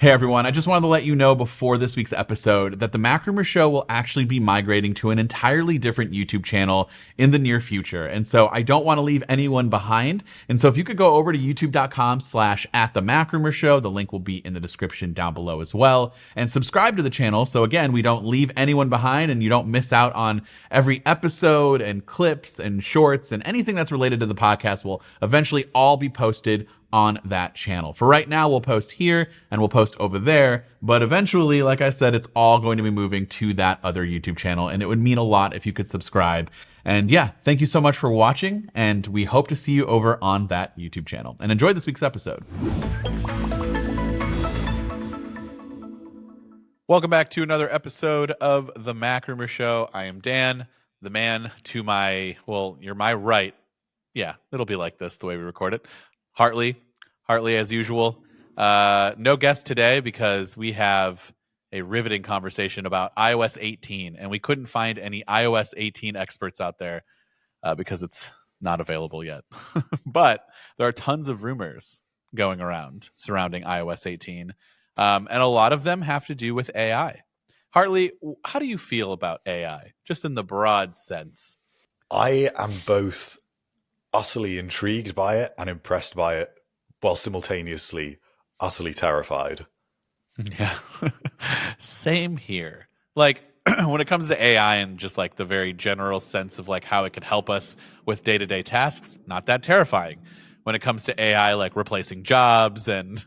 Hey everyone, I just wanted to let you know before this week's episode that the MacRumors Show will actually be migrating to an entirely different YouTube channel in the near future. And so I don't want to leave anyone behind. And so if you could go over to youtube.com/@the Show, the link will be in the description down below as well, and subscribe to the channel. So again, we don't leave anyone behind and you don't miss out on every episode and clips and shorts and anything that's related to the podcast will eventually all be posted on that channel. For right now, we'll post here and we'll post over there, but eventually, like I said, it's all going to be moving to that other YouTube channel, and it would mean a lot if you could subscribe. And yeah, thank you so much for watching, and we hope to see you over on that YouTube channel. And enjoy this week's episode. Welcome back to another episode of the MacRumors Show. I am Dan, the man to my, well, you're my right. Yeah, it'll be like this the way we record it. Hartley as usual. No guest today because we have a riveting conversation about iOS 18, and we couldn't find any iOS 18 experts out there because it's not available yet. But there are tons of rumors going around surrounding iOS 18, and a lot of them have to do with AI. Hartley, how do you feel about AI, just in the broad sense? I am both utterly intrigued by it and impressed by it, while simultaneously utterly terrified. Yeah. Same here. Like when it comes to AI and just like the very general sense of like how it could help us with day-to-day tasks, not that terrifying. When it comes to AI, like replacing jobs and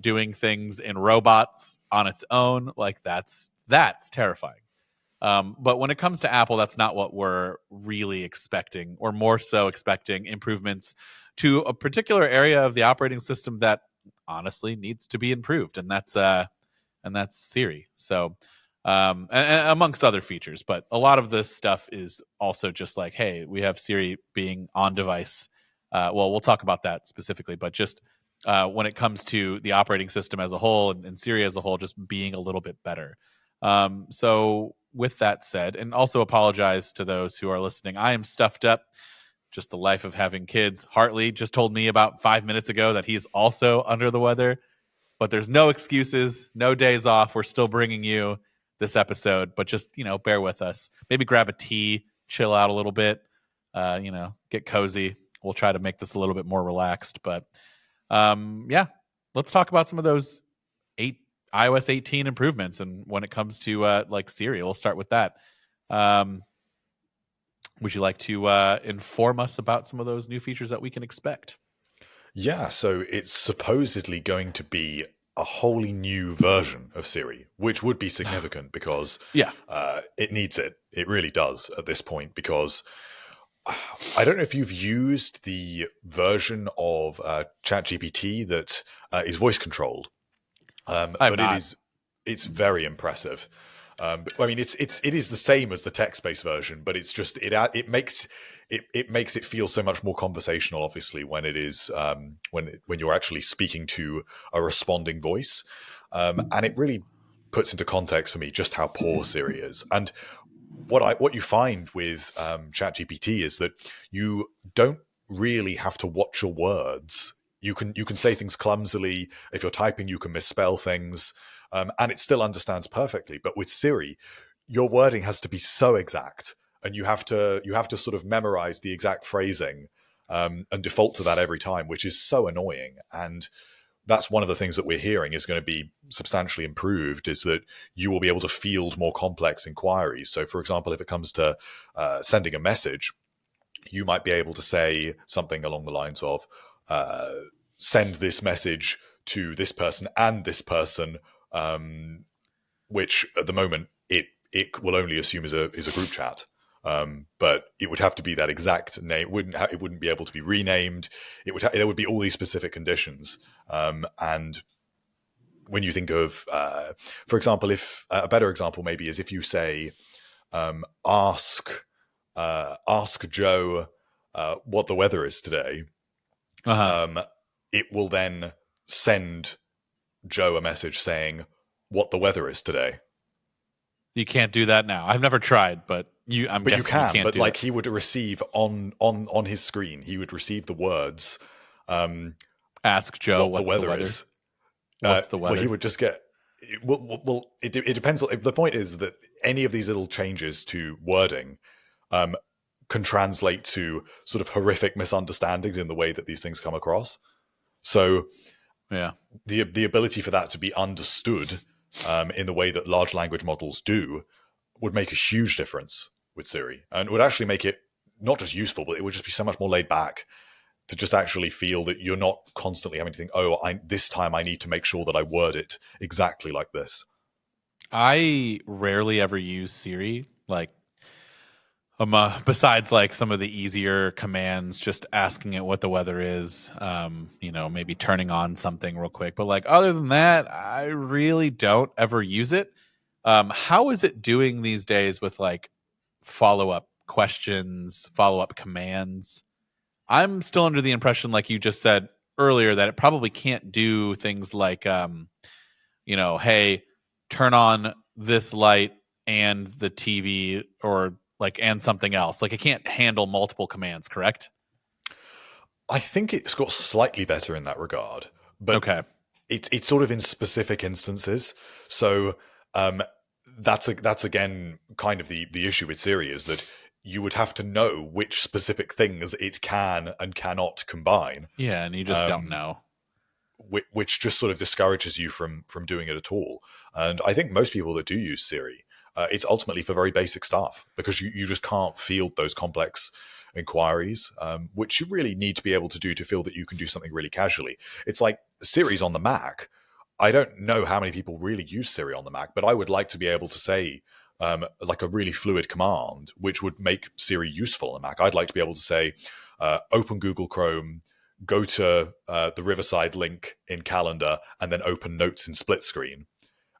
doing things in robots on its own, like that's terrifying. But when it comes to Apple, that's not what we're really expecting, or more so expecting improvements to a particular area of the operating system that honestly needs to be improved, and that's Siri. So, and amongst other features, but a lot of this stuff is also just like, hey, we have Siri being on device. Well, we'll talk about that specifically, but just when it comes to the operating system as a whole and Siri as a whole, just being a little bit better. So with that said, and also apologize to those who are listening, I am stuffed up. Just the life of having kids. Hartley just told me about 5 minutes ago that he's also under the weather, but there's no excuses, no days off. We're still bringing you this episode, but just, bear with us. Maybe grab a tea, chill out a little bit, get cozy. We'll try to make this a little bit more relaxed, but let's talk about some of those iOS 18 improvements, and when it comes to like Siri, we'll start with that. Would you like to inform us about some of those new features that we can expect? Yeah, so it's supposedly going to be a wholly new version of Siri, which would be significant because it needs it. It really does at this point, because I don't know if you've used the version of ChatGPT that is voice controlled. But it's very impressive. I mean, it is the same as the text-based version, but it's just it makes it feel so much more conversational. Obviously, when it is when you're actually speaking to a responding voice, and it really puts into context for me just how poor Siri is. And what you find with ChatGPT is that you don't really have to watch your words. You can say things clumsily. If you're typing, you can misspell things, and it still understands perfectly. But with Siri, your wording has to be so exact, and you have to sort of memorize the exact phrasing and default to that every time, which is so annoying. And that's one of the things that we're hearing is going to be substantially improved, is that you will be able to field more complex inquiries. So, for example, if it comes to sending a message, you might be able to say something along the lines of, send this message to this person and this person, which at the moment it will only assume is a group chat. But it would have to be that exact name. It wouldn't be able to be renamed. There would be all these specific conditions. And when you think of, for example, if a better example maybe is if you say, ask Joe what the weather is today. It will then send Joe a message saying what the weather is today. You can't do that now. I've never tried, but you can. But like he would receive on his screen, he would receive the words. Ask Joe what the weather is. What's the weather? Well, he would just get. It depends. The point is that any of these little changes to wording can translate to sort of horrific misunderstandings in the way that these things come across. So, yeah, the ability for that to be understood in the way that large language models do would make a huge difference with Siri, and it would actually make it not just useful, but it would just be so much more laid back to just actually feel that you're not constantly having to think, this time I need to make sure that I word it exactly like this. I rarely ever use Siri, like, besides like some of the easier commands, just asking it what the weather is, maybe turning on something real quick. But like other than that, I really don't ever use it. How is it doing these days with like follow-up questions, follow-up commands? I'm still under the impression, like you just said earlier, that it probably can't do things like, hey, turn on this light and the TV, or like, and something else. Like, it can't handle multiple commands, correct? I think it's got slightly better in that regard, but okay, it's sort of in specific instances. So that's again kind of the issue with Siri, is that you would have to know which specific things it can and cannot combine. Yeah, and you just don't know. Which just sort of discourages you from doing it at all. And I think most people that do use Siri, it's ultimately for very basic stuff, because you just can't field those complex inquiries, which you really need to be able to do to feel that you can do something really casually. It's like Siri's on the Mac. I don't know how many people really use Siri on the Mac, but I would like to be able to say, like a really fluid command, which would make Siri useful on the Mac. I'd like to be able to say, open Google Chrome, go to the Riverside link in Calendar, and then open Notes in split screen.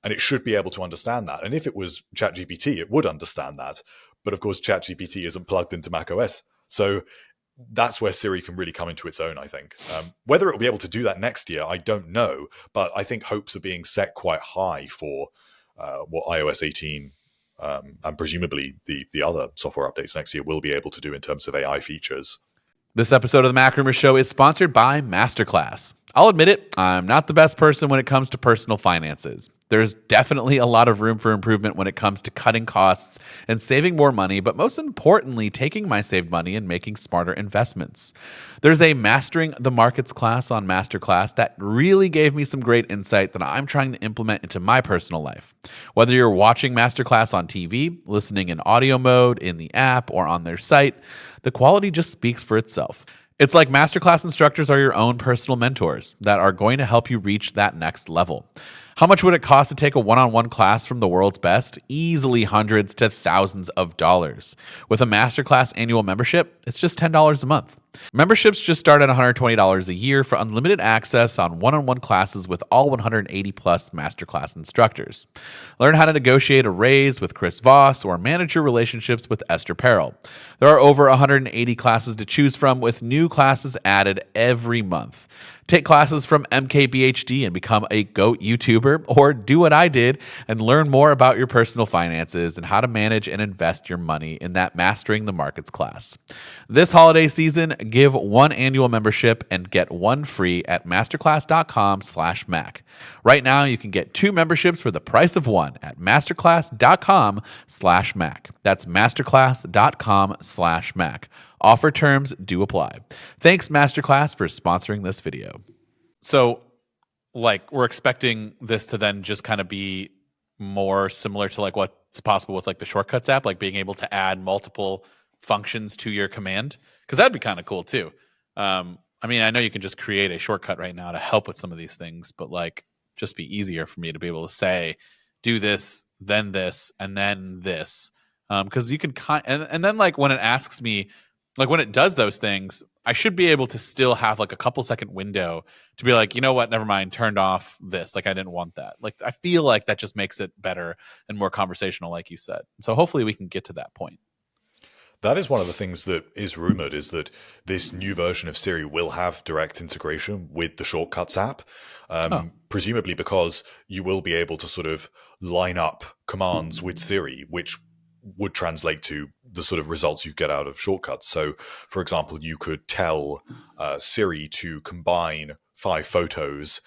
And it should be able to understand that. And if it was ChatGPT, it would understand that. But of course, ChatGPT isn't plugged into macOS. So that's where Siri can really come into its own, I think. Whether it will be able to do that next year, I don't know. But I think hopes are being set quite high for what iOS 18 and presumably the other software updates next year will be able to do in terms of AI features. This episode of the MacRumors Show is sponsored by Masterclass. I'll admit it, I'm not the best person when it comes to personal finances. There's definitely a lot of room for improvement when it comes to cutting costs and saving more money, but most importantly, taking my saved money and making smarter investments. There's a Mastering the Markets class on Masterclass that really gave me some great insight that I'm trying to implement into my personal life. Whether you're watching Masterclass on TV, listening in audio mode, in the app, or on their site, the quality just speaks for itself. It's like Masterclass instructors are your own personal mentors that are going to help you reach that next level. How much would it cost to take a one-on-one class from the world's best? Easily hundreds to thousands of dollars. With a Masterclass annual membership, it's just $10 a month. Memberships just start at $120 a year for unlimited access on one-on-one classes with all 180 plus Masterclass instructors. Learn how to negotiate a raise with Chris Voss or manage your relationships with Esther Perel. There are over 180 classes to choose from, with new classes added every month. Take classes from MKBHD and become a GOAT YouTuber, or do what I did and learn more about your personal finances and how to manage and invest your money in that Mastering the Markets class. This holiday season, give one annual membership and get one free at masterclass.com/Mac. Right now, you can get 2 memberships for the price of one at masterclass.com/Mac. That's masterclass.com/Mac. Offer terms do apply. Thanks, Masterclass, for sponsoring this video. So, like, we're expecting this to then just kind of be more similar to like what's possible with like the Shortcuts app, like being able to add multiple functions to your command, because that'd be kind of cool too. I mean, I know you can just create a shortcut right now to help with some of these things, but like, just be easier for me to be able to say, do this, and then this, because you can and then like when it asks me. Like when it does those things, I should be able to still have like a couple second window to be like, you know what, never mind, turned off this. Like I didn't want that. Like I feel like that just makes it better and more conversational, like you said. So hopefully we can get to that point. That is one of the things that is rumored, is that this new version of Siri will have direct integration with the Shortcuts app, presumably because you will be able to sort of line up commands with Siri, which would translate to the sort of results you get out of Shortcuts. So, for example, you could tell Siri to combine 5 photos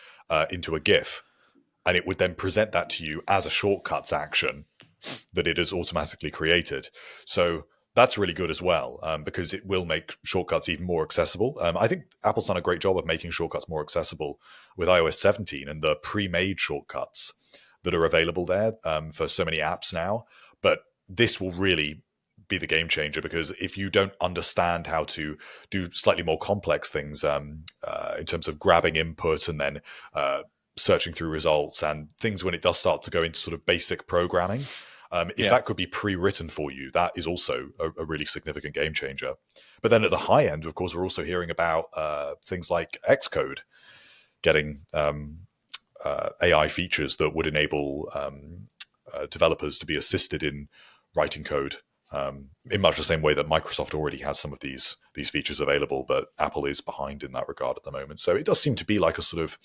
into a GIF, and it would then present that to you as a shortcuts action that it has automatically created. So that's really good as well, because it will make shortcuts even more accessible. I think Apple's done a great job of making shortcuts more accessible with iOS 17 and the pre-made shortcuts that are available there for so many apps now. But this will really be the game changer, because if you don't understand how to do slightly more complex things in terms of grabbing input and then searching through results and things when it does start to go into sort of basic programming, if that could be pre-written for you, that is also a really significant game changer. But then at the high end, of course, we're also hearing about things like Xcode getting AI features that would enable developers to be assisted in writing code in much the same way that Microsoft already has some of these features available, but Apple is behind in that regard at the moment. So it does seem to be like a sort of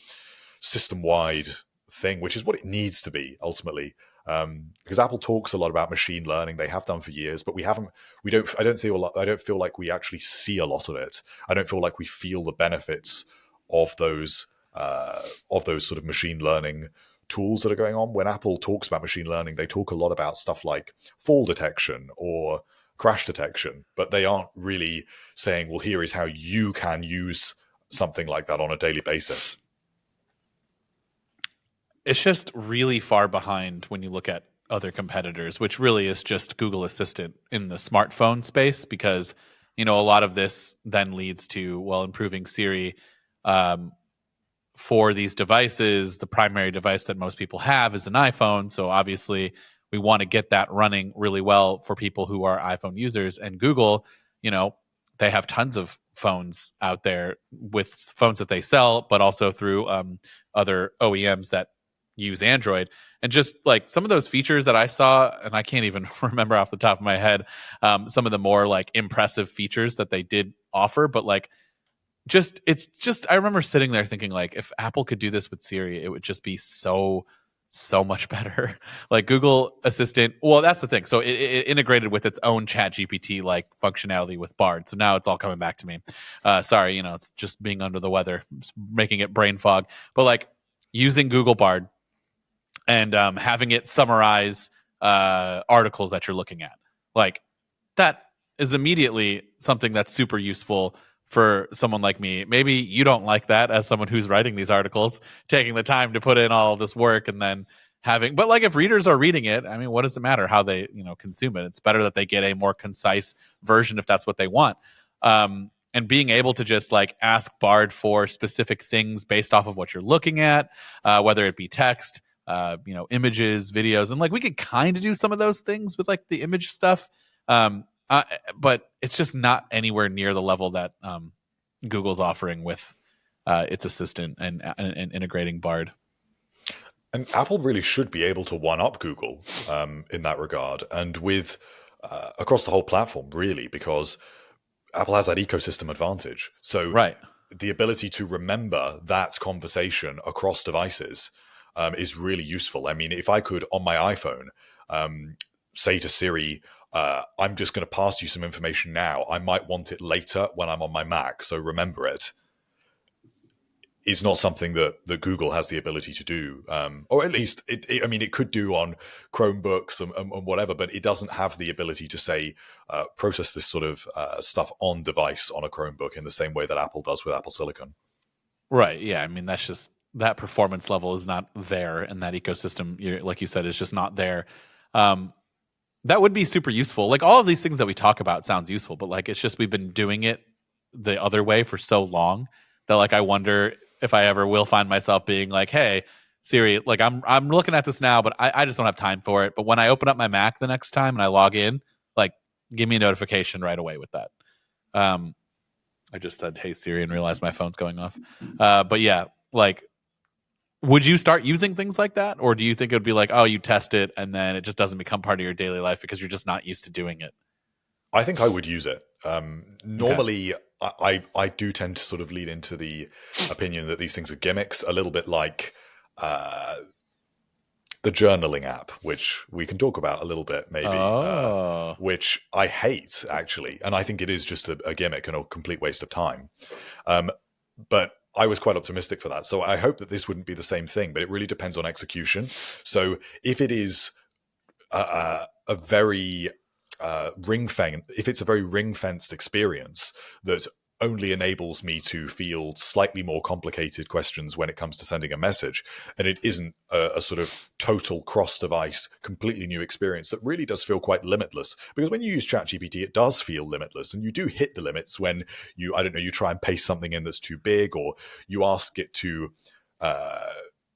system-wide thing, which is what it needs to be ultimately. Because Apple talks a lot about machine learning, they have done for years, but I don't feel like we actually see a lot of it. I don't feel like we feel the benefits of those sort of machine learning tools that are going on. When Apple talks about machine learning, they talk a lot about stuff like fall detection or crash detection, but they aren't really saying, well, here is how you can use something like that on a daily basis. It's just really far behind when you look at other competitors, which really is just Google Assistant in the smartphone space, because, a lot of this then leads to, improving Siri for these devices. The primary device that most people have is an iPhone. So obviously we want to get that running really well for people who are iPhone users. And Google, they have tons of phones out there with phones that they sell, but also through other OEMs that use Android. And just like some of those features that I saw, and I can't even remember off the top of my head, some of the more like impressive features that they did offer, but like I remember sitting there thinking, like, if Apple could do this with Siri, it would just be so much better. Like Google Assistant, well, that's the thing. So it integrated with its own Chat GPT like functionality with Bard. So now it's all coming back to me. Sorry, it's just being under the weather, making it brain fog. But like using Google Bard and having it summarize articles that you're looking at, like that is immediately something that's super useful for someone like me. Maybe you don't like that as someone who's writing these articles, taking the time to put in all of this work and then but like if readers are reading it, I mean, what does it matter how they, consume it? It's better that they get a more concise version if that's what they want. And being able to just like ask Bard for specific things based off of what you're looking at, whether it be text, images, videos, and like we could kind of do some of those things with like the image stuff. But it's just not anywhere near the level that Google's offering with its assistant and integrating Bard. And Apple really should be able to one-up Google in that regard, and with across the whole platform, really, because Apple has that ecosystem advantage. So the ability to remember that conversation across devices is really useful. I mean, if I could, on my iPhone, say to Siri, I'm just going to pass you some information now. I might want it later when I'm on my Mac, so remember it. Is not something that Google has the ability to do, or at least it could do on Chromebooks and whatever, but it doesn't have the ability to say process this sort of stuff on device on a Chromebook in the same way that Apple does with Apple Silicon. Right. Yeah. I mean, that's just that performance level is not there, and that ecosystem, like you said, is just not there. That would be super useful. Like all of these things that we talk about sounds useful, but like it's just we've been doing it the other way for so long that like I wonder if I ever will find myself being like, hey, Siri, like I'm looking at this now, but I just don't have time for it. But when I open up my Mac the next time and I log in, like give me a notification right away with that. I just said, hey, Siri, and realized my phone's going off. But yeah, like, would you start using things like that? Or do you think it would be like, oh, you test it and then it just doesn't become part of your daily life because you're just not used to doing it? I think I would use it. Normally, I do tend to sort of lead into the opinion that these things are gimmicks, a little bit like the journaling app, which we can talk about a little bit, maybe, which I hate, actually. And I think it is just a gimmick and a complete waste of time. But I was quite optimistic for that. So I hope that this wouldn't be the same thing, but it really depends on execution. So if it is a very if it's a very ring-fenced experience that only enables me to field slightly more complicated questions when it comes to sending a message, and it isn't a sort of total cross-device, completely new experience that really does feel quite limitless. Because when you use ChatGPT, it does feel limitless, and you do hit the limits when you try and paste something in that's too big, or you ask it to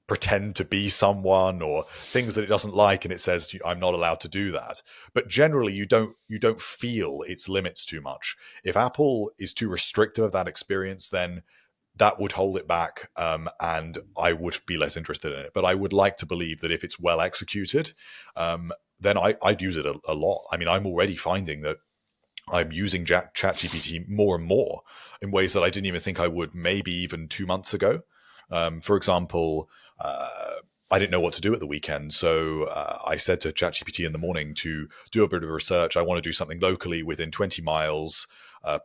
pretend to be someone, or things that it doesn't like, and it says I'm not allowed to do that. But generally you don't feel its limits too much. If Apple is too restrictive of that experience, then that would hold it back, and I would be less interested in it. But I would like to believe that if it's well executed, then I'd use it a lot. I mean, I'm already finding that I'm using ChatGPT more and more in ways that I didn't even think I would, maybe even 2 months ago. For example, I didn't know what to do at the weekend, so I said to ChatGPT in the morning to do a bit of research. I want to do something locally within 20 miles,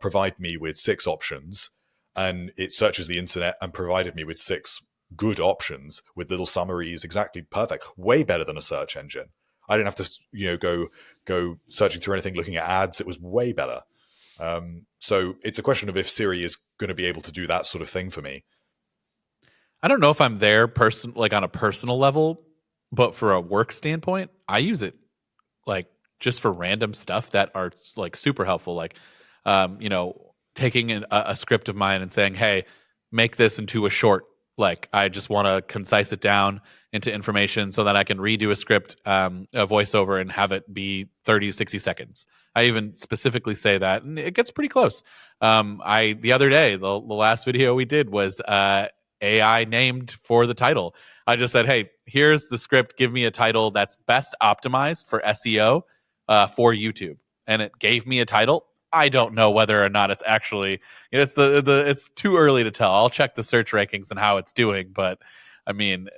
provide me with 6 options, and it searches the internet and provided me with 6 good options with little summaries, exactly perfect, way better than a search engine. I didn't have to go searching through anything, looking at ads. It was way better. So it's a question of if Siri is going to be able to do that sort of thing for me. I don't know if I'm there like on a personal level, but for a work standpoint, I use it like just for random stuff that are like super helpful. Like, taking a script of mine and saying, hey, make this into a short. Like, I just want to concise it down into information so that I can redo a script, a voiceover, and have it be 30 to 60 seconds. I even specifically say that, and it gets pretty close. The other day, the last video we did was AI named for the title. I just said, hey, here's the script. Give me a title that's best optimized for SEO for YouTube. And it gave me a title. I don't know whether or not it's actually, it's too early to tell. I'll check the search rankings and how it's doing. But I mean,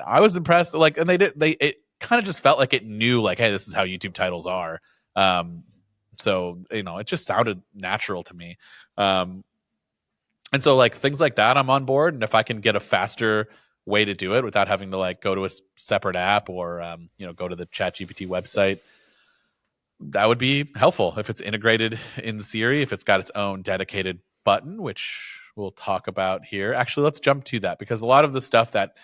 I was impressed. Like, and it kind of just felt like it knew, like, hey, this is how YouTube titles are. So, it just sounded natural to me. And so, like, things like that, I'm on board. And if I can get a faster way to do it without having to like go to a separate app or go to the ChatGPT website, that would be helpful. If it's integrated in Siri, if it's got its own dedicated button, which we'll talk about here. Actually, let's jump to that, because a lot of the stuff that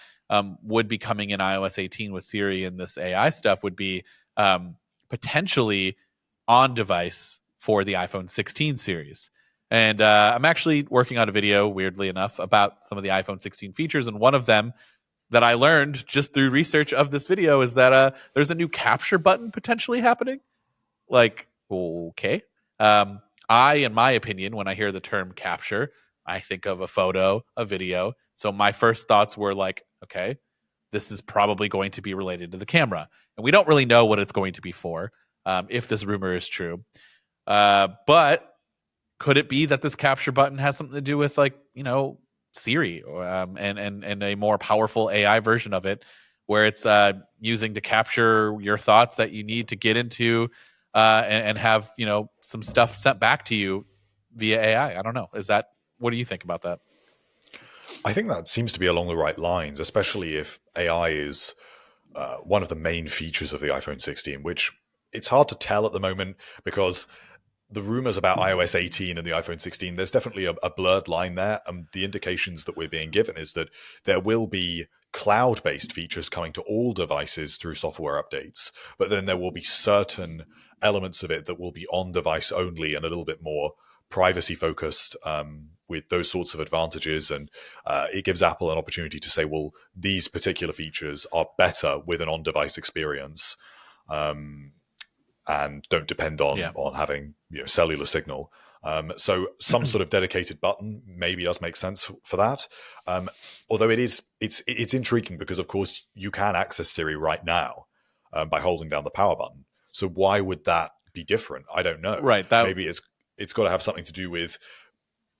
would be coming in iOS 18 with Siri and this AI stuff would be potentially on device for the iPhone 16 series. And I'm actually working on a video, weirdly enough, about some of the iPhone 16 features. And one of them that I learned just through research of this video is that there's a new capture button potentially happening. Like, okay. In my opinion, when I hear the term capture, I think of a photo, a video. So my first thoughts were like, okay, this is probably going to be related to the camera. And we don't really know what it's going to be for, if this rumor is true. But could it be that this capture button has something to do with, like, Siri, and a more powerful AI version of it, where it's using to capture your thoughts that you need to get into and have some stuff sent back to you via AI? I don't know. What do you think about that? I think that seems to be along the right lines, especially if AI is one of the main features of the iPhone 16, which it's hard to tell at the moment because the rumors about iOS 18 and the iPhone 16, there's definitely a blurred line there. And the indications that we're being given is that there will be cloud-based features coming to all devices through software updates, but then there will be certain elements of it that will be on-device only and a little bit more privacy-focused, with those sorts of advantages. And it gives Apple an opportunity to say, well, these particular features are better with an on-device experience. And don't depend on having cellular signal. So some sort of dedicated button maybe does make sense for that. Although it's intriguing because, of course, you can access Siri right now by holding down the power button. So why would that be different? I don't know. Right. Maybe it's got to have something to do with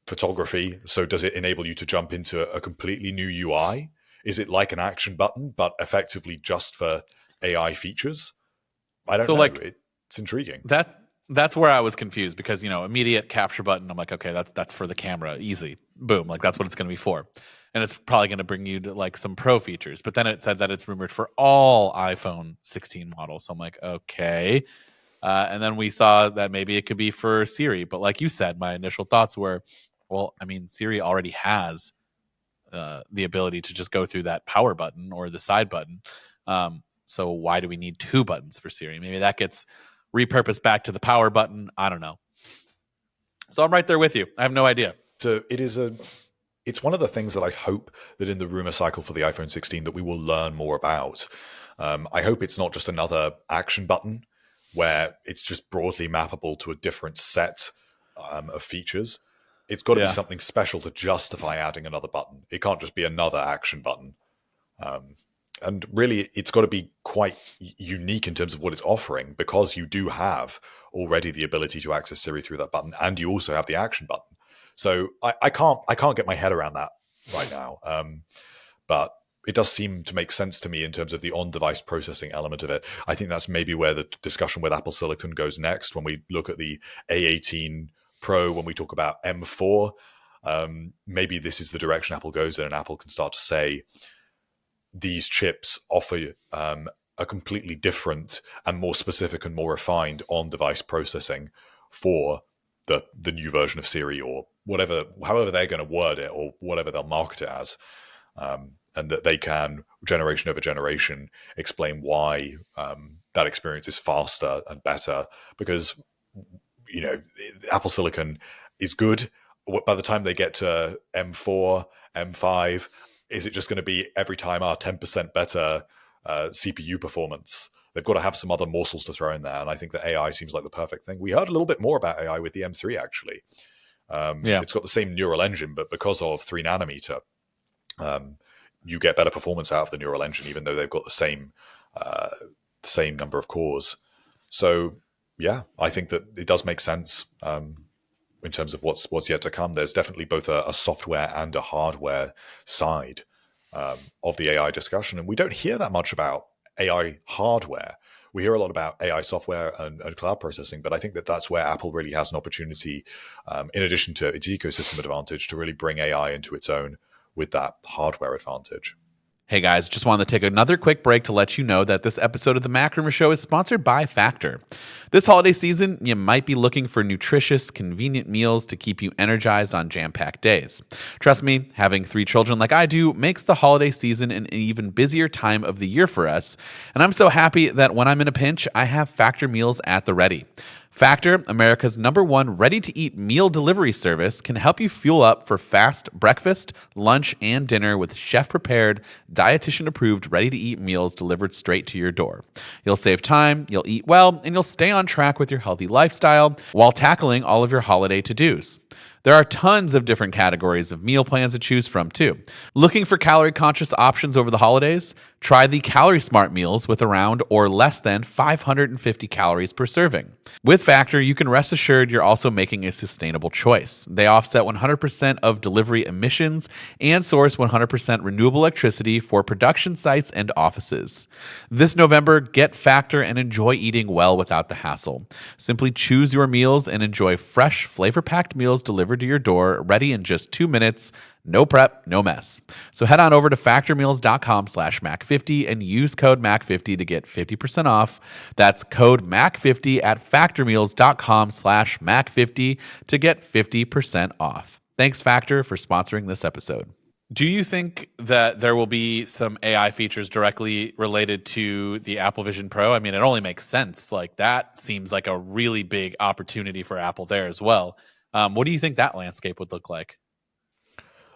photography. So does it enable you to jump into a completely new UI? Is it like an action button, but effectively just for AI features? I don't know. It's intriguing. That's where I was confused because, immediate capture button. I'm like, okay, that's for the camera. Easy. Boom. Like that's what it's going to be for. And it's probably going to bring you to like some pro features. But then it said that it's rumored for all iPhone 16 models. So I'm like, okay. And then we saw that maybe it could be for Siri. But like you said, my initial thoughts were, well, I mean, Siri already has the ability to just go through that power button or the side button. So why do we need two buttons for Siri? Maybe that gets repurposed back to the power button. I don't know. So I'm right there with you. I have no idea. So it's one of the things that I hope that in the rumor cycle for the iPhone 16 that we will learn more about. I hope it's not just another action button where it's just broadly mappable to a different set of features. It's got to be something special to justify adding another button. It can't just be another action button. And really, it's got to be quite unique in terms of what it's offering, because you do have already the ability to access Siri through that button, and you also have the action button. So I can't get my head around that right now. But it does seem to make sense to me in terms of the on-device processing element of it. I think that's maybe where the discussion with Apple Silicon goes next when we look at the A18 Pro, when we talk about M4. Maybe this is the direction Apple goes in, and Apple can start to say, these chips offer a completely different and more specific and more refined on-device processing for the new version of Siri, or whatever, however they're going to word it, or whatever they'll market it as, and that they can, generation over generation, explain why that experience is faster and better. Because Apple Silicon is good. By the time they get to M4, M5, is it just going to be every time 10% better CPU performance? They've got to have some other morsels to throw in there. And I think that AI seems like the perfect thing. We heard a little bit more about AI with the M3, actually. It's got the same neural engine, but because of 3 nanometer, you get better performance out of the neural engine, even though they've got the same number of cores. So, yeah, I think that it does make sense in terms of what's yet to come. There's definitely both a software and a hardware side of the AI discussion. And we don't hear that much about AI hardware. We hear a lot about AI software and cloud processing, but I think that that's where Apple really has an opportunity, in addition to its ecosystem advantage, to really bring AI into its own with that hardware advantage. Hey guys, just wanted to take another quick break to let you know that this episode of the MacRumors Show is sponsored by Factor. This holiday season, you might be looking for nutritious, convenient meals to keep you energized on jam-packed days. Trust me, having 3 children like I do makes the holiday season an even busier time of the year for us, and I'm so happy that when I'm in a pinch, I have Factor meals at the ready. Factor, America's #1 ready-to-eat meal delivery service, can help you fuel up for fast breakfast, lunch, and dinner with chef-prepared, dietitian-approved, ready-to-eat meals delivered straight to your door. You'll save time, you'll eat well, and you'll stay on track with your healthy lifestyle while tackling all of your holiday to-dos. There are tons of different categories of meal plans to choose from, too. Looking for calorie-conscious options over the holidays? Try the Calorie Smart meals with around or less than 550 calories per serving. With Factor, you can rest assured you're also making a sustainable choice. They offset 100% of delivery emissions and source 100% renewable electricity for production sites and offices. This November, get Factor and enjoy eating well without the hassle. Simply choose your meals and enjoy fresh, flavor-packed meals delivered to your door, ready in just 2 minutes. No prep, no mess. So head on over to factormeals.com/Mac50 and use code Mac50 to get 50% off. That's code Mac50 at factormeals.com/Mac50 to get 50% off. Thanks, Factor, for sponsoring this episode. Do you think that there will be some AI features directly related to the Apple Vision Pro? I mean, it only makes sense. Like, that seems like a really big opportunity for Apple there as well. What do you think that landscape would look like?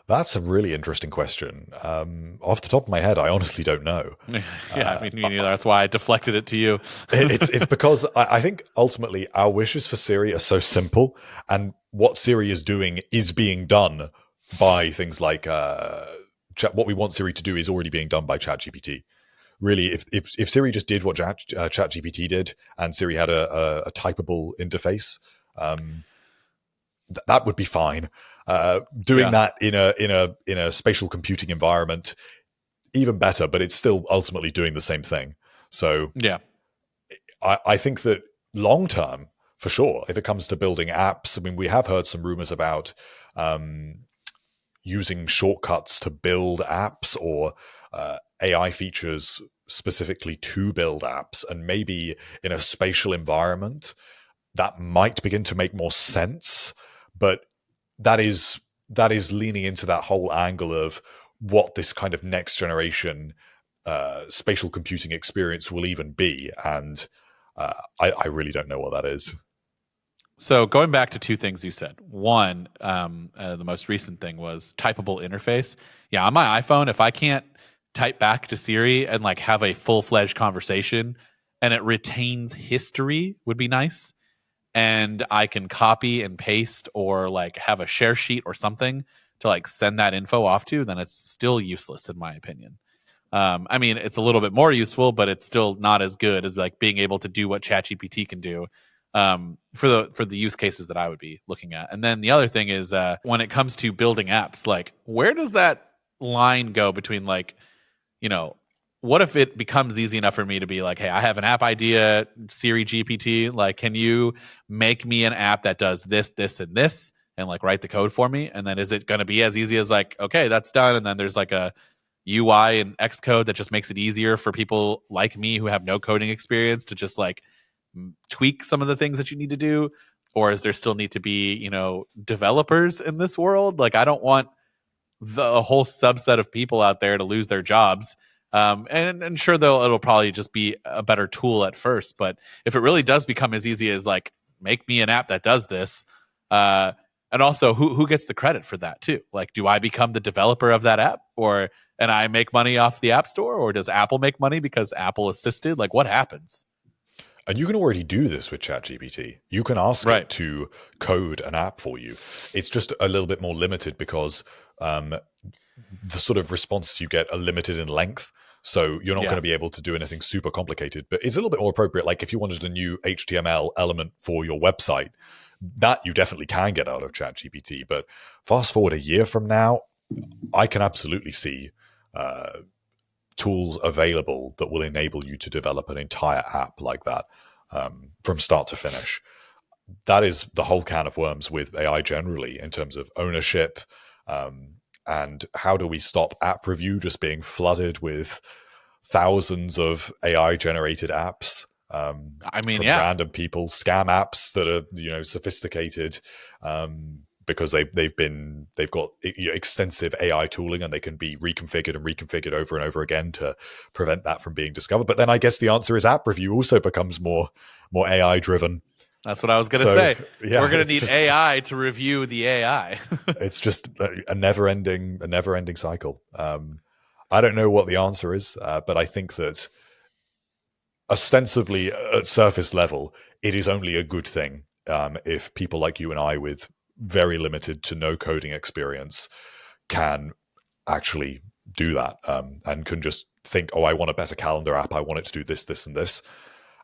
That's a really interesting question. Off the top of my head, I honestly don't know. Yeah, I mean, me neither. That's why I deflected it to you. It's because I think ultimately our wishes for Siri are so simple, and what Siri is doing is being done by things like what we want Siri to do is already being done by ChatGPT. Really, if Siri just did what ChatGPT did, and Siri had a typable interface, that would be fine. Doing that in a spatial computing environment, even better, but it's still ultimately doing the same thing. So yeah, I think that long term for sure. If it comes to building apps, I mean, we have heard some rumors about using shortcuts to build apps or AI features specifically to build apps, and maybe in a spatial environment that might begin to make more sense. But that is leaning into that whole angle of what this kind of next generation spatial computing experience will even be, and I really don't know what that is. So going back to two things you said. One, the most recent thing was typable interface. Yeah, on my iPhone, if I can't type back to Siri and like have a full-fledged conversation and it retains history, would be nice. And I can copy and paste or like have a share sheet or something to like send that info off to, then it's still useless in my opinion. I mean, it's a little bit more useful, but it's still not as good as like being able to do what ChatGPT can do for the use cases that I would be looking at. And then the other thing is when it comes to building apps, like where does that line go between like, you know, what if it becomes easy enough for me to be like, hey, I have an app idea, Siri GPT, like, can you make me an app that does this, this, and this, and like write the code for me? And then is it going to be as easy as like, okay, that's done. And then there's like a UI and Xcode that just makes it easier for people like me who have no coding experience to just like tweak some of the things that you need to do? Or is there still need to be, you know, developers in this world? Like, I don't want the whole subset of people out there to lose their jobs. And sure, though, it'll probably just be a better tool at first. But if it really does become as easy as like, make me an app that does this, and also who gets the credit for that too? Like, do I become the developer of that app, and I make money off the app store, or does Apple make money because Apple assisted? Like, what happens? And you can already do this with ChatGPT. You can ask it to code an app for you. It's just a little bit more limited because the sort of responses you get are limited in length. So you're not going to be able to do anything super complicated, but it's a little bit more appropriate. Like if you wanted a new HTML element for your website, that you definitely can get out of ChatGPT. But fast forward a year from now, I can absolutely see tools available that will enable you to develop an entire app like that from start to finish. That is the whole can of worms with AI generally in terms of ownership. And how do we stop app review just being flooded with thousands of AI generated apps? I mean, from random people, scam apps that are, you know, sophisticated because they've got extensive AI tooling and they can be reconfigured over and over again to prevent that from being discovered. But then I guess the answer is app review also becomes more AI driven. That's what I was going to say. Yeah, we're going to need AI to review the AI. It's just a never ending cycle. I don't know what the answer is, but I think that ostensibly at surface level, it is only a good thing if people like you and I with very limited to no coding experience can actually do that and can just think, oh, I want a better calendar app. I want it to do this, this, and this.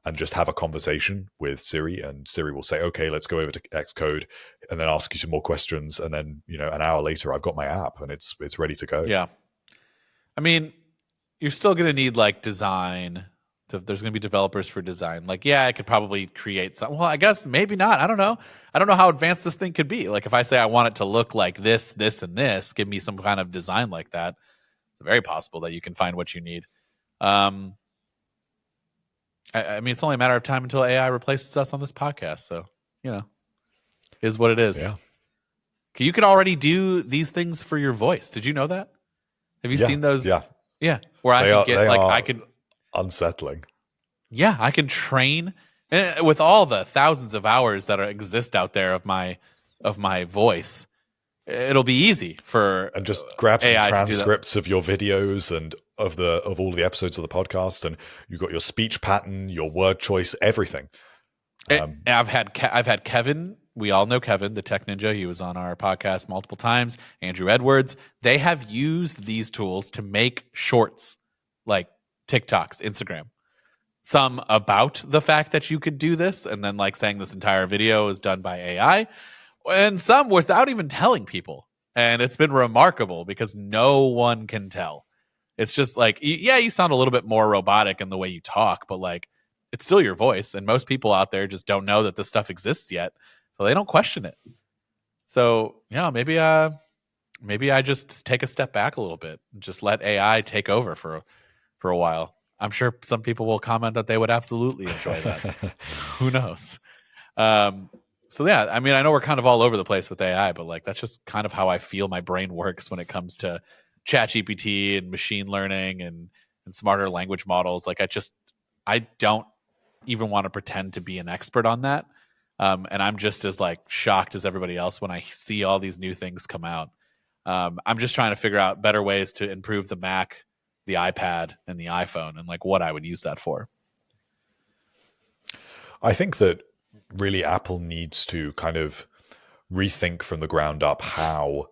And just have a conversation with Siri, and Siri will say, okay, let's go over to Xcode and then ask you some more questions. And then, you know, an hour later, I've got my app and it's ready to go. Yeah. I mean, you're still going to need like design. There's going to be developers for design. Like, yeah, I could probably create some. Well, I guess maybe not. I don't know. I don't know how advanced this thing could be. Like if I say I want it to look like this, this, and this, give me some kind of design like that. It's very possible that you can find what you need. I mean, it's only a matter of time until AI replaces us on this podcast. So, you know, is what it is. Yeah. You can already do these things for your voice. Did you know that? Have you seen those? Yeah. Yeah. Where I can unsettling. Yeah, I can train with all the thousands of hours that exist out there of my voice. It'll be easy for and just grab some AI transcripts of your videos and of all the episodes of the podcast, and you've got your speech pattern, your word choice, everything. And I've had Kevin. We all know Kevin, the tech ninja. He was on our podcast multiple times. Andrew Edwards. They have used these tools to make shorts like TikToks, Instagram. Some about the fact that you could do this, and then like saying this entire video is done by AI, and some without even telling people. And it's been remarkable because no one can tell. It's just like, yeah, you sound a little bit more robotic in the way you talk, but like it's still your voice, and most people out there just don't know that this stuff exists yet, so they don't question it. So yeah, maybe I just take a step back a little bit and just let AI take over for a while. I'm sure some people will comment that they would absolutely enjoy that. Who knows? So yeah, I mean, I know we're kind of all over the place with AI, but like that's just kind of how I feel my brain works when it comes to ChatGPT and machine learning and smarter language models. Like I don't even want to pretend to be an expert on that. And I'm just as like shocked as everybody else when I see all these new things come out. I'm just trying to figure out better ways to improve the Mac, the iPad, and the iPhone, and like what I would use that for. I think that really Apple needs to kind of rethink from the ground up how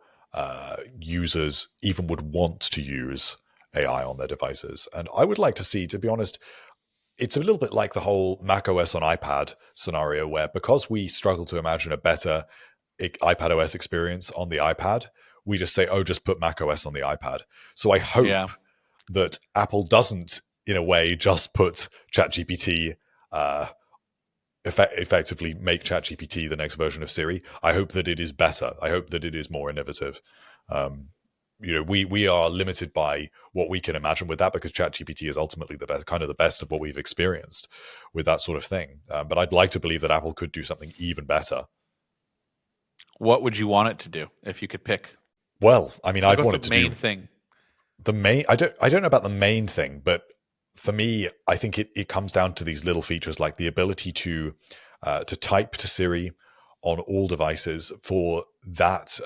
users even would want to use AI on their devices. And I would like to see, to be honest, it's a little bit like the whole macOS on iPad scenario where because we struggle to imagine a better iPad OS experience on the iPad, we just say, oh, just put macOS on the iPad. So I hope that Apple doesn't, in a way, just put ChatGPT, effectively make ChatGPT the next version of Siri. I hope that it is better. I hope that it is more innovative. We are limited by what we can imagine with that because ChatGPT is ultimately the best, kind of the best of what we've experienced with that sort of thing. But I'd like to believe that Apple could do something even better. What would you want it to do if you could pick? Well, I mean, I'd want it to do the main thing. The main. I don't know about the main thing, but for me, I think it comes down to these little features like the ability to type to Siri on all devices, for that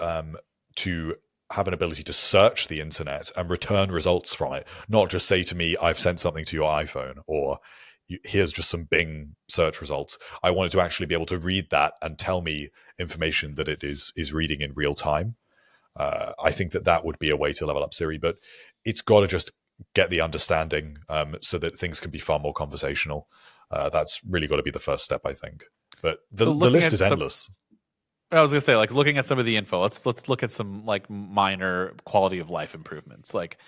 to have an ability to search the internet and return results from it, not just say to me, I've sent something to your iPhone, or here's just some Bing search results. I wanted to actually be able to read that and tell me information that it is reading in real time. I think that would be a way to level up Siri, but it's got to just get the understanding so that things can be far more conversational. That's really got to be the first step, I think. But the list is endless. I was gonna say, like, looking at some of the info, let's look at some like minor quality of life improvements. Like,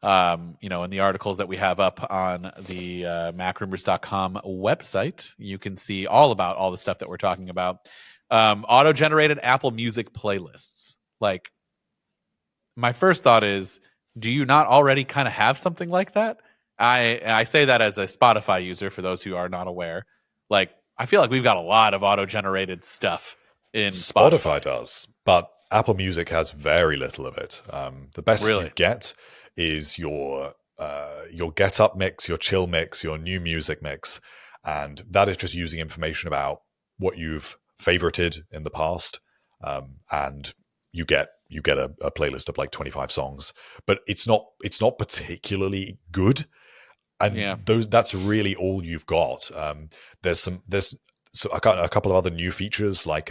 in the articles that we have up on the MacRumors.com website, you can see all about all the stuff that we're talking about. Auto-generated Apple Music playlists. Like, my first thought is, do you not already kind of have something like that? I say that as a Spotify user, for those who are not aware. Like, I feel like we've got a lot of auto-generated stuff in Spotify does, but Apple Music has very little of it. The best you get is your get up mix, your chill mix, your new music mix, and that is just using information about what you've favorited in the past, and you get a playlist of like 25 songs, but it's not particularly good, and that's really all you've got. There's a couple of other new features, like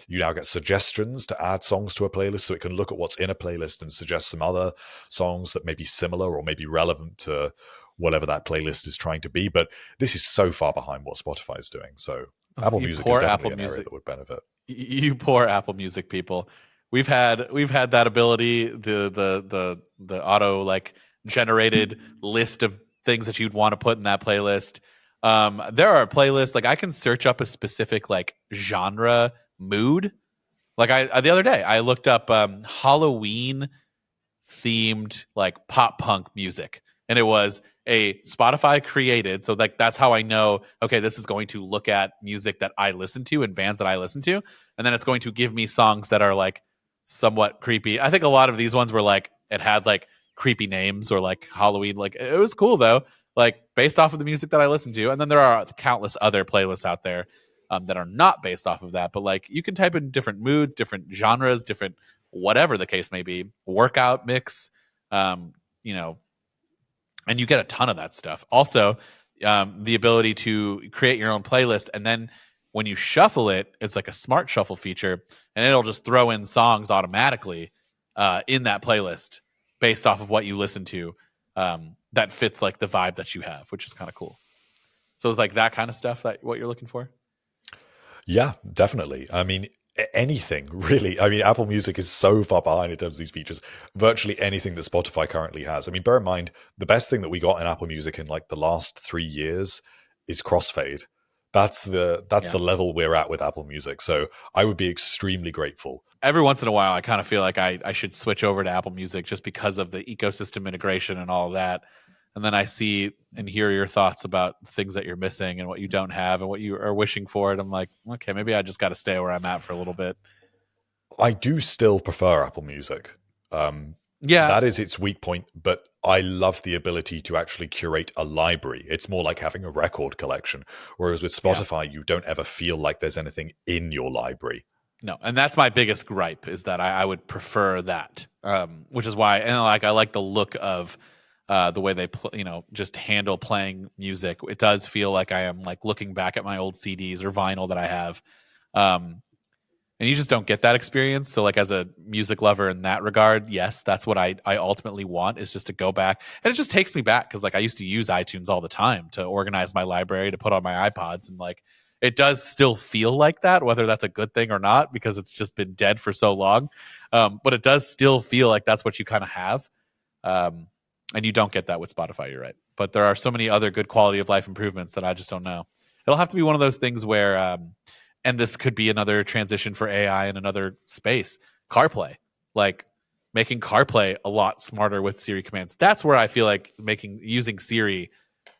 you now get suggestions to add songs to a playlist, so it can look at what's in a playlist and suggest some other songs that may be similar or may be relevant to whatever that playlist is trying to be. But this is so far behind what Spotify is doing. So Apple Music is definitely an area that would benefit. You poor Apple Music people. We've had that ability, the auto like generated list of things that you'd want to put in that playlist. There are playlists, like I can search up a specific like genre mood. Like the other day I looked up Halloween themed like pop punk music, and it was a Spotify created. So like that's how I know, okay, this is going to look at music that I listen to and bands that I listen to, and then it's going to give me songs that are like somewhat creepy. I think a lot of these ones were like, it had like creepy names or like Halloween. Like it was cool though, like based off of the music that I listen to. And then there are countless other playlists out there that are not based off of that. But like you can type in different moods, different genres, different whatever the case may be, workout mix, and you get a ton of that stuff. Also, the ability to create your own playlist, and then when you shuffle it, it's like a smart shuffle feature, and it'll just throw in songs automatically in that playlist based off of what you listen to, that fits like the vibe that you have, which is kind of cool. So it's like that kind of stuff that what you're looking for? Yeah, definitely. I mean, anything really. I mean, Apple Music is so far behind in terms of these features. Virtually anything that Spotify currently has. I mean, bear in mind, the best thing that we got in Apple Music in like the last 3 years is crossfade. That's the level we're at with Apple Music. So I would be extremely grateful. Every once in a while, I kind of feel like I should switch over to Apple Music just because of the ecosystem integration and all of that. And then I see and hear your thoughts about the things that you're missing and what you don't have and what you are wishing for. And I'm like, okay, maybe I just got to stay where I'm at for a little bit. I do still prefer Apple Music. That is its weak point, but I love the ability to actually curate a library. It's more like having a record collection, whereas with Spotify, you don't ever feel like there's anything in your library. No, and that's my biggest gripe is that I would prefer that, which is why, and like I like the look of the way they just handle playing music. It does feel like I am like looking back at my old CDs or vinyl that I have. And you just don't get that experience. So like as a music lover in that regard, yes, that's what I ultimately want, is just to go back. And it just takes me back because like I used to use iTunes all the time to organize my library, to put on my iPods. And like it does still feel like that, whether that's a good thing or not, because it's just been dead for so long. But it does still feel like that's what you kind of have. And you don't get that with Spotify, you're right. But there are so many other good quality of life improvements that I just don't know. It'll have to be one of those things where and this could be another transition for AI in another space. CarPlay, like making CarPlay a lot smarter with Siri commands. That's where I feel like using Siri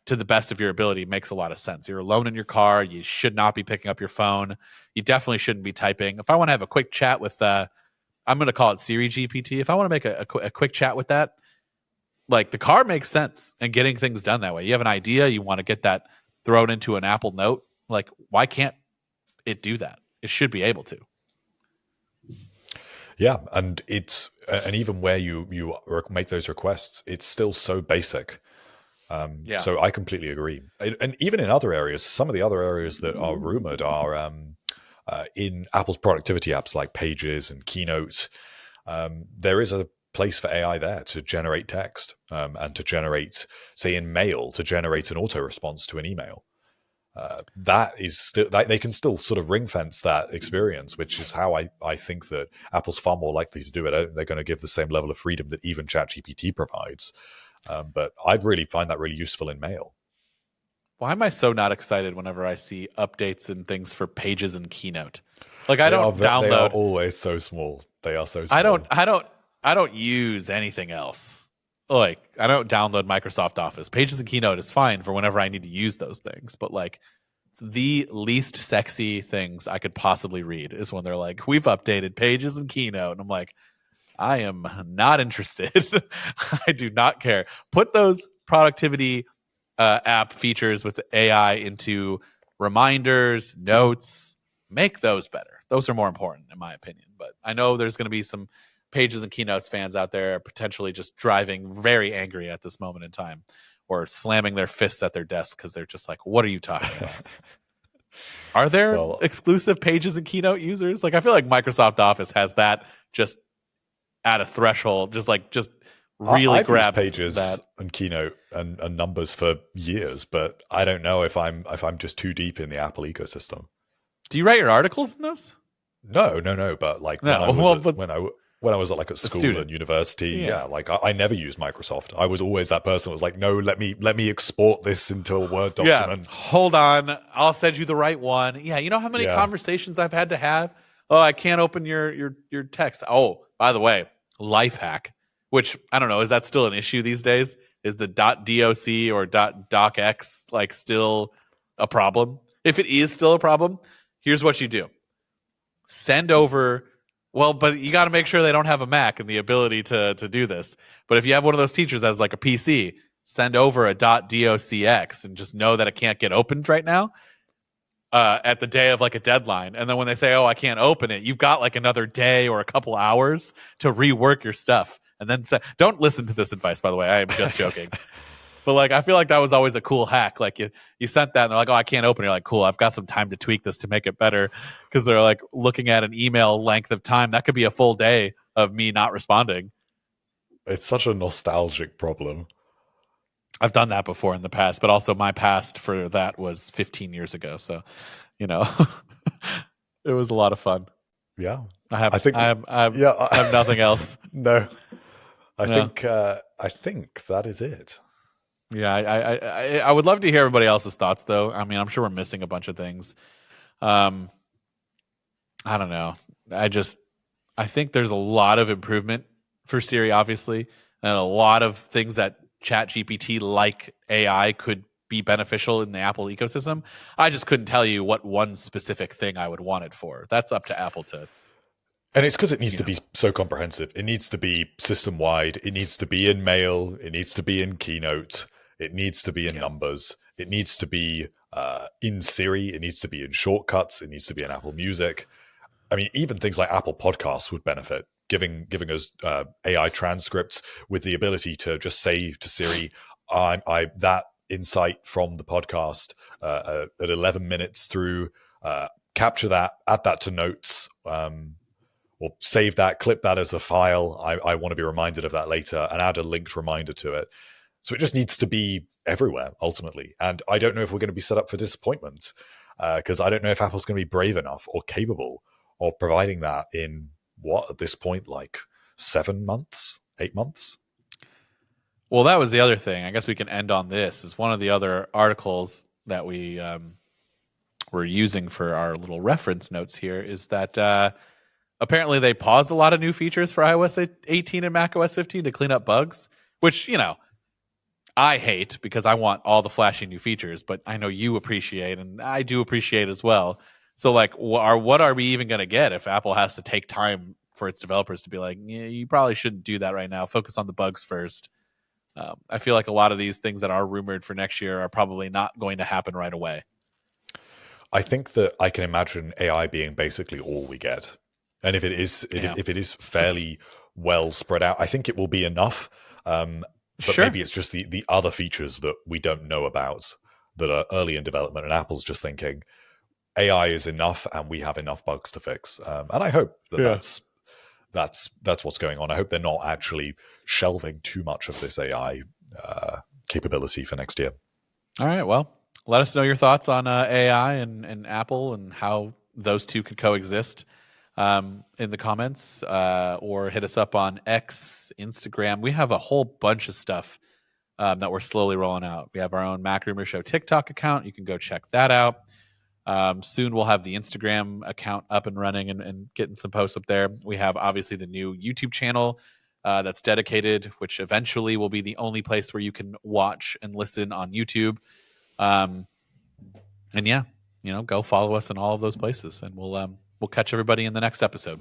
to the best of your ability makes a lot of sense. You're alone in your car. You should not be picking up your phone. You definitely shouldn't be typing. If I want to have a quick chat with, I'm going to call it Siri GPT. If I want to make a quick chat with that, like the car makes sense and getting things done that way. You have an idea, you want to get that thrown into an Apple Note. Like, why can't it do that? It should be able to. Yeah, and even where you make those requests, it's still so basic. So I completely agree. And even in other areas, some of the other areas that are rumored are in Apple's productivity apps like Pages and Keynote. There is a place for AI there to generate text and to generate, say in Mail, to generate an auto response to an email. That is still, they can still sort of ring fence that experience, which is how I think that Apple's far more likely to do it. I don't think they're going to give the same level of freedom that even ChatGPT provides. But I'd really find that really useful in Mail. Why am I so not excited whenever I see updates and things for Pages and Keynote? Like I don't download. They are always so small. They are so small. I don't use anything else. Like I don't download Microsoft Office. Pages and Keynote is fine for whenever I need to use those things, but like it's the least sexy things I could possibly read is when they're like, we've updated Pages and Keynote, and I'm like, I am not interested. I do not care. Put those productivity app features with AI into reminders, notes, make those better. Those are more important in my opinion. But I know there's going to be some Pages and Keynotes fans out there potentially just driving very angry at this moment in time or slamming their fists at their desk because they're just like, what are you talking about? Are there exclusive Pages and Keynote users? Like I feel like Microsoft Office has that just at a threshold, just really I've grabs used Pages that. And Keynote and Numbers for years, but I don't know if I'm just too deep in the Apple ecosystem. Do you write your articles in those? No. But like when I was at like at school and university, like I never used Microsoft. I was always that person who was like, no, let me export this into a Word document. Yeah, hold on, I'll send you the right one. Yeah, you know how many conversations I've had to have? Oh, I can't open your text. Oh, by the way, life hack, which I don't know, is that still an issue these days? Is the .doc or .docx like still a problem? If it is still a problem, here's what you do. Send over, but you got to make sure they don't have a Mac and the ability to do this. But if you have one of those teachers that has like a PC, send over a .docx and just know that it can't get opened right now at the day of like a deadline. And then when they say, oh, I can't open it, you've got like another day or a couple hours to rework your stuff. And then don't listen to this advice, by the way. I am just joking. But like, I feel like that was always a cool hack. Like you sent that and they're like, oh, I can't open it. You're like, cool, I've got some time to tweak this to make it better. Because they're like looking at an email length of time. That could be a full day of me not responding. It's such a nostalgic problem. I've done that before in the past, but also my past for that was 15 years ago. So, it was a lot of fun. Yeah. I have nothing else. No. I think that is it. Yeah, I would love to hear everybody else's thoughts, though. I mean, I'm sure we're missing a bunch of things. I don't know. I think there's a lot of improvement for Siri, obviously, and a lot of things that ChatGPT like AI could be beneficial in the Apple ecosystem. I just couldn't tell you what one specific thing I would want it for. That's up to Apple to. And it's because it needs to be so comprehensive. It needs to be system wide. It needs to be in Mail. It needs to be in Keynote. It needs to be in Numbers. It needs to be in Siri. It needs to be in Shortcuts. It needs to be in Apple Music. I mean, even things like Apple Podcasts would benefit, giving us AI transcripts with the ability to just say to Siri, "I that insight from the podcast at 11 minutes through, capture that, add that to notes." Or save that, clip that as a file. I want to be reminded of that later and add a linked reminder to it. So it just needs to be everywhere, ultimately. And I don't know if we're going to be set up for disappointment because I don't know if Apple's going to be brave enough or capable of providing that in at this point, like 7 months, 8 months? Well, that was the other thing. I guess we can end on this. Is one of the other articles that we were using for our little reference notes here is that apparently they paused a lot of new features for iOS 18 and macOS 15 to clean up bugs, which, I hate because I want all the flashy new features, but I know you appreciate, and I do appreciate as well. So, like, what are we even going to get if Apple has to take time for its developers to be like, yeah, you probably shouldn't do that right now. Focus on the bugs first. I feel like a lot of these things that are rumored for next year are probably not going to happen right away. I think that I can imagine AI being basically all we get. And if it is fairly well spread out, I think it will be enough. But maybe it's just the other features that we don't know about that are early in development, and Apple's just thinking AI is enough, and we have enough bugs to fix. And I hope that's what's going on. I hope they're not actually shelving too much of this AI capability for next year. All right. Well, let us know your thoughts on AI and Apple and how those two could coexist in the comments, or hit us up on X, Instagram. We have a whole bunch of stuff that we're slowly rolling out. We have our own MacRumors Show TikTok account. You can go check that out. Soon we'll have the Instagram account up and running and getting some posts up there. We have obviously the new YouTube channel that's dedicated, which eventually will be the only place where you can watch and listen on YouTube. And yeah, go follow us in all of those places, and we'll catch everybody in the next episode.